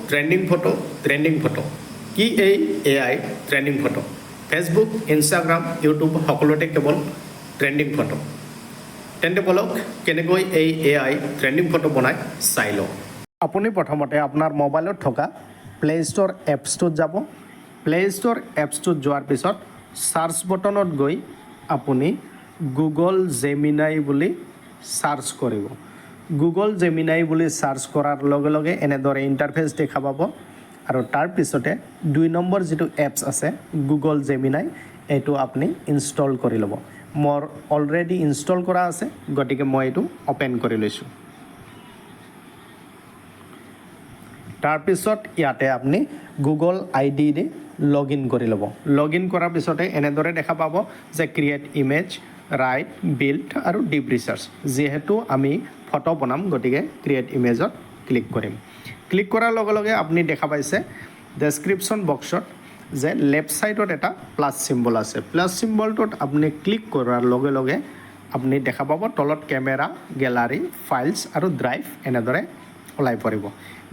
trending photo কি এই AI trending photo Facebook Instagram YouTube সকলোতে কেৱল ট্ৰেণ্ডিং ফটো তেন্তে বলক কেনেকৈ এই AI ট্ৰেণ্ডিং ফটো বনাই চাই লওঁ আপুনি প্ৰথমতে আপোনাৰ মোবাইলত থকা প্লে ষ্ট'ৰ এপছটোত যাব প্লে ষ্ট'ৰ এপছটোত যোৱাৰ পিছত সাৰ্চ বটনত গৈ আপুনি গুগল জেমিনাই বুলি সাৰ্চ কৰিব গুগল জেমিনাই বুলি সাৰ্চ কৰাৰ লগে লগে এনেদৰে ইণ্টাৰফেচ দেখা পাব আৰু তাৰ পিছতে 2 নম্বৰ যেটো এপছ আছে গুগল জেমিনাই এটো আপুনি ইনষ্টল কৰি ল'ব মোৰ অলৰেডি ইনষ্টল কৰা আছে গতিকে মই এটো ওপেন কৰি লৈছো তাৰ পিছত ইয়াতে আপুনি গুগল আইডি দি লগইন কৰি ল'ব লগইন কৰাৰ পিছতে এনেদৰে দেখা পাব যে ক্ৰিয়েট ইমেজ ৰাইট বিল্ড আৰু ডিপ ৰিচাৰ্চ যেহেতু আমি ফটো বনাম গতিকে ক্ৰিয়েট ইমেজত ক্লিক কৰিম ক্লিক কৰাৰ লগে লগে আপুনি দেখা পাইছে ডেসক্ৰিপচন বক্সত যে লেফট সাইডত এটা প্লাস সিম্বল আছে প্লাস সিম্বলটোত আপুনি ক্লিক কৰাৰ লগে লগে আপুনি দেখা পাব তলত ক্যামেৰা গ্যালাৰি ফাইলছ আৰু ড্ৰাইভ এনেদৰে ওলাই পৰিব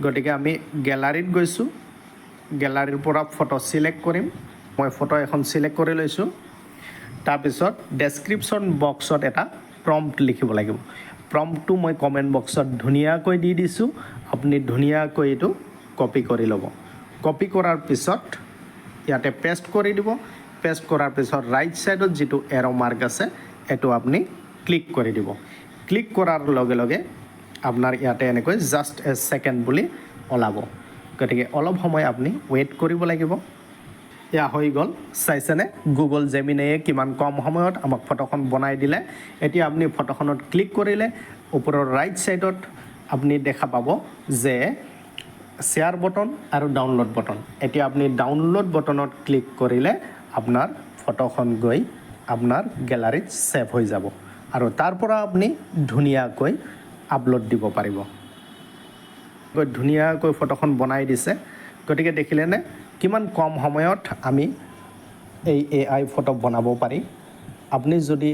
গতিকে আমি গ্যালাৰিত গৈছো গ্যালাৰিৰ পৰা ফটো সিলেক্ট কৰিম মই ফটো এখন সিলেক্ট কৰি লৈছো তাৰ পিছত ডেসক্ৰিপচন বক্সত এটা প্ৰম্পট লিখিব লাগিব প্ৰম্পটটো মই কমেন্ট বক্সত ধুনিয়াকৈ দি দিছো আপুনি ধুনিয়াকৈ এটো কপি কৰি ল'ব কপি কৰাৰ পিছত ইয়াতে পেস্ট কৰি দিব পেস্ট কৰাৰ পিছত ৰাইট সাইডত যেটো এৰো মাৰ্ক আছে এটো আপুনি ক্লিক কৰি দিব ক্লিক কৰাৰ লগে লগে আপোনাৰ ইয়াতে এনেকৈ জাস্ট এ সেকেন্ড বুলি ওলাব গতিকে অলপ সময় আপুনি ওয়েট কৰিব লাগিব ইয়া হৈ গল চাইছেনে গুগল জেমিনাইয়ে কিমান কম সময়ত আমাক ফটোখন বনাই দিলে এতিয়া আপুনি ফটোখনত ক্লিক কৰিলে ওপৰৰ ৰাইট সাইডত আপুনি দেখা পাব যে শেয়াৰ বটন আৰু ডাউনলোড বটন এতিয়া আপুনি ডাউনলোড বটনত ক্লিক কৰিলে আপোনাৰ ফটোখন গৈ আপোনাৰ গ্যালাৰিত সেভ হৈ যাব আৰু তাৰ পৰা আপুনি ধুনিয়াকৈ আপলোড দিব পাৰিব ধুনিয়াকৈ ফটোখন বনাই দিছে গতিকে দেখিলেনে কিমান কম সময়ত আমি এই AI ফটো বনাব পাৰি আপুনি যদি